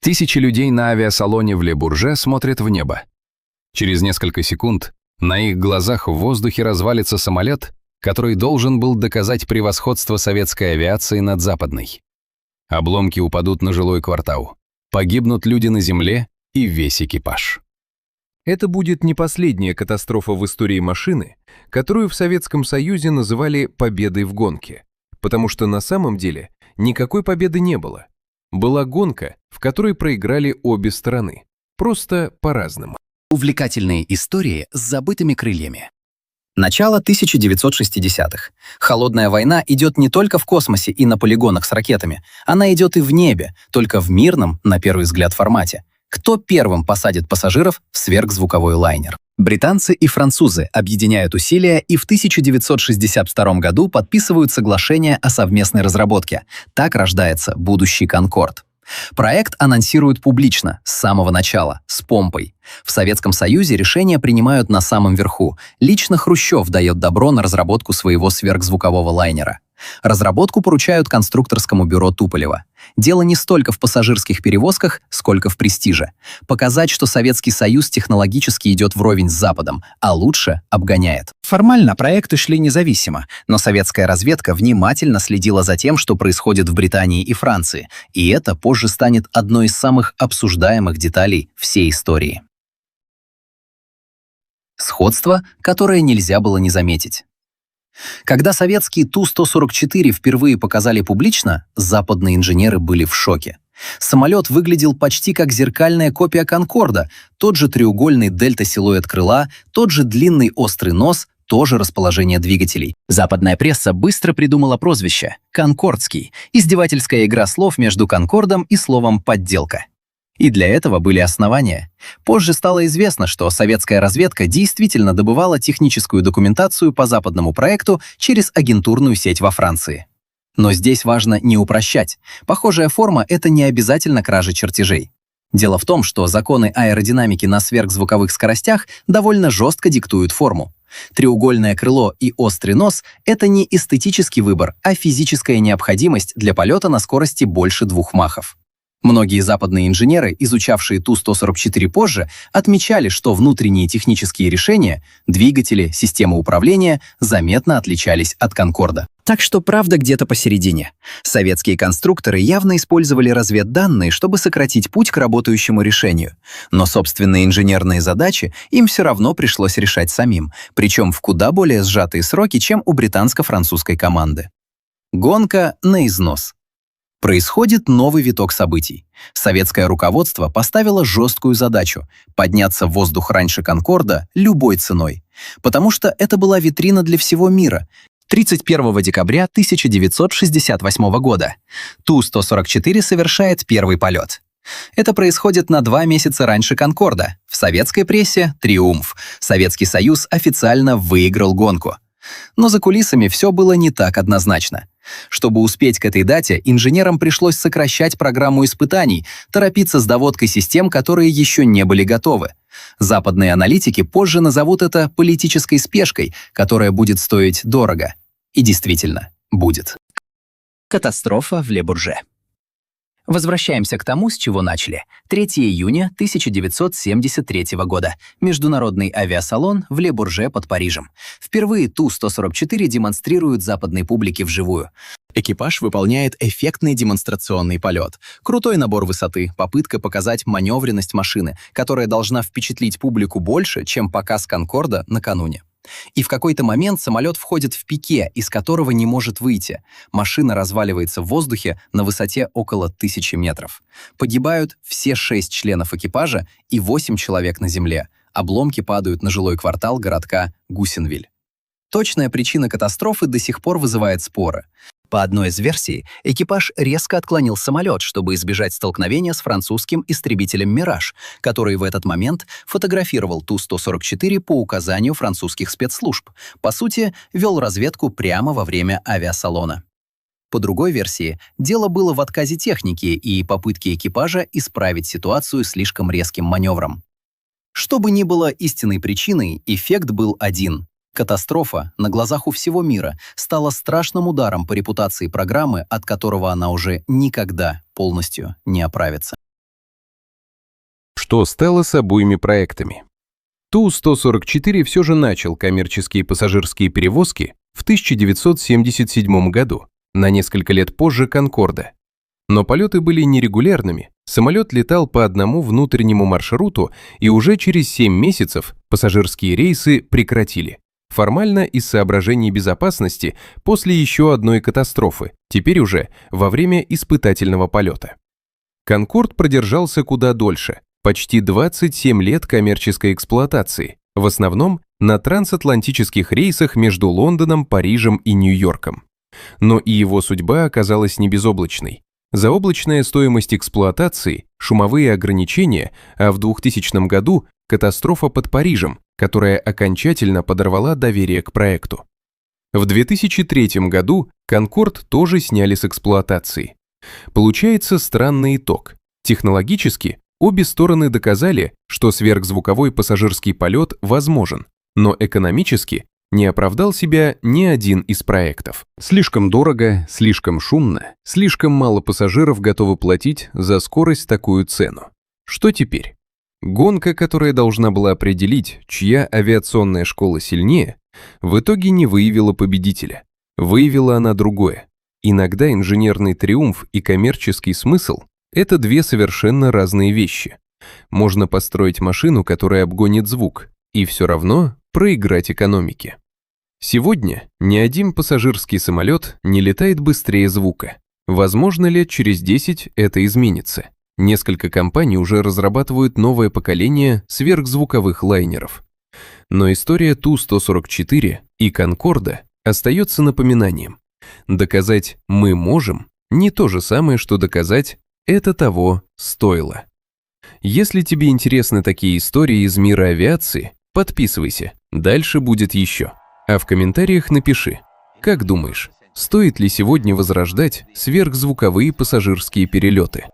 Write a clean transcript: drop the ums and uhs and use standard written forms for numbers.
Тысячи людей на авиасалоне в Ле-Бурже смотрят в небо. Через несколько секунд на их глазах в воздухе развалится самолет, который должен был доказать превосходство советской авиации над западной. Обломки упадут на жилой квартал. Погибнут люди на земле и весь экипаж. Это будет не последняя катастрофа в истории машины, которую в Советском Союзе называли «победой в гонке», потому что на самом деле никакой победы не было. Была гонка, в которой проиграли обе стороны, просто по-разному. Увлекательные истории с забытыми крыльями. Начало 1960-х. Холодная война идет не только в космосе и на полигонах с ракетами, она идет и в небе, только в мирном, на первый взгляд, формате. Кто первым посадит пассажиров в сверхзвуковой лайнер? Британцы и французы объединяют усилия и в 1962 году подписывают соглашение о совместной разработке. Так рождается будущий «Конкорд». Проект анонсируют публично, с самого начала, с помпой. В Советском Союзе решения принимают на самом верху. Лично Хрущев дает добро на разработку своего сверхзвукового лайнера. Разработку поручают конструкторскому бюро Туполева. Дело не столько в пассажирских перевозках, сколько в престиже. Показать, что Советский Союз технологически идет вровень с Западом, а лучше обгоняет. Формально проекты шли независимо, но советская разведка внимательно следила за тем, что происходит в Британии и Франции, и это позже станет одной из самых обсуждаемых деталей всей истории. Сходство, которое нельзя было не заметить. Когда советские Ту-144 впервые показали публично, западные инженеры были в шоке. Самолет выглядел почти как зеркальная копия «Конкорда», тот же треугольный дельта-силуэт крыла, тот же длинный острый нос, то же расположение двигателей. Западная пресса быстро придумала прозвище «Конкордский», издевательская игра слов между «Конкордом» и словом «подделка». И для этого были основания. Позже стало известно, что советская разведка действительно добывала техническую документацию по западному проекту через агентурную сеть во Франции. Но здесь важно не упрощать. Похожая форма — это не обязательно кража чертежей. Дело в том, что законы аэродинамики на сверхзвуковых скоростях довольно жестко диктуют форму. Треугольное крыло и острый нос — это не эстетический выбор, а физическая необходимость для полета на скорости больше 2 махов. Многие западные инженеры, изучавшие Ту-144 позже, отмечали, что внутренние технические решения, двигатели, системы управления заметно отличались от «Конкорда». Так что правда где-то посередине. Советские конструкторы явно использовали разведданные, чтобы сократить путь к работающему решению. Но собственные инженерные задачи им все равно пришлось решать самим, причем в куда более сжатые сроки, чем у британско-французской команды. Гонка на износ. Происходит новый виток событий. Советское руководство поставило жесткую задачу — подняться в воздух раньше «Конкорда» любой ценой. Потому что это была витрина для всего мира. 31 декабря 1968 года Ту-144 совершает первый полет. Это происходит на 2 месяца раньше «Конкорда». В советской прессе — триумф. Советский Союз официально выиграл гонку. Но за кулисами все было не так однозначно. Чтобы успеть к этой дате, инженерам пришлось сокращать программу испытаний, торопиться с доводкой систем, которые еще не были готовы. Западные аналитики позже назовут это политической спешкой, которая будет стоить дорого. И действительно, будет. Катастрофа в Ле-Бурже. Возвращаемся к тому, с чего начали. 3 июня 1973 года. Международный авиасалон в Ле-Бурже под Парижем. Впервые Ту-144 демонстрируют западной публике вживую. Экипаж выполняет эффектный демонстрационный полет. Крутой набор высоты, попытка показать маневренность машины, которая должна впечатлить публику больше, чем показ «Конкорда» накануне. И в какой-то момент самолет входит в пике, из которого не может выйти. Машина разваливается в воздухе на высоте около 1000 метров. Погибают все 6 членов экипажа и 8 человек на земле. Обломки падают на жилой квартал городка Гусенвиль. Точная причина катастрофы до сих пор вызывает споры. По одной из версий, экипаж резко отклонил самолет, чтобы избежать столкновения с французским истребителем «Мираж», который в этот момент фотографировал Ту-144 по указанию французских спецслужб. По сути, вел разведку прямо во время авиасалона. По другой версии, дело было в отказе техники и попытке экипажа исправить ситуацию слишком резким маневром. Что бы ни было истинной причиной, эффект был один. Катастрофа на глазах у всего мира стала страшным ударом по репутации программы, от которого она уже никогда полностью не оправится. Что стало с обоими проектами? Ту-144 все же начал коммерческие пассажирские перевозки в 1977 году, на несколько лет позже «Конкорда». Но полеты были нерегулярными, самолет летал по одному внутреннему маршруту, и уже через 7 месяцев пассажирские рейсы прекратили. Формально из соображений безопасности после еще одной катастрофы, теперь уже во время испытательного полета. «Конкорд» продержался куда дольше, почти 27 лет коммерческой эксплуатации, в основном на трансатлантических рейсах между Лондоном, Парижем и Нью-Йорком. Но и его судьба оказалась не безоблачной. Заоблачная стоимость эксплуатации, шумовые ограничения, а в 2000 году катастрофа под Парижем, которая окончательно подорвала доверие к проекту. В 2003 году «Конкорд» тоже сняли с эксплуатации. Получается странный итог. Технологически обе стороны доказали, что сверхзвуковой пассажирский полет возможен, но экономически не оправдал себя ни один из проектов. Слишком дорого, слишком шумно, слишком мало пассажиров готовы платить за скорость такую цену. Что теперь? Гонка, которая должна была определить, чья авиационная школа сильнее, в итоге не выявила победителя. Выявила она другое. Иногда инженерный триумф и коммерческий смысл – это две совершенно разные вещи. Можно построить машину, которая обгонит звук, и все равно проиграть экономике. Сегодня ни один пассажирский самолет не летает быстрее звука. Возможно, лет через 10 это изменится. Несколько компаний уже разрабатывают новое поколение сверхзвуковых лайнеров. Но история Ту-144 и «Конкорда» остается напоминанием. Доказать «мы можем» не то же самое, что доказать «это того стоило». Если тебе интересны такие истории из мира авиации, подписывайся, дальше будет еще. А в комментариях напиши, как думаешь, стоит ли сегодня возрождать сверхзвуковые пассажирские перелеты?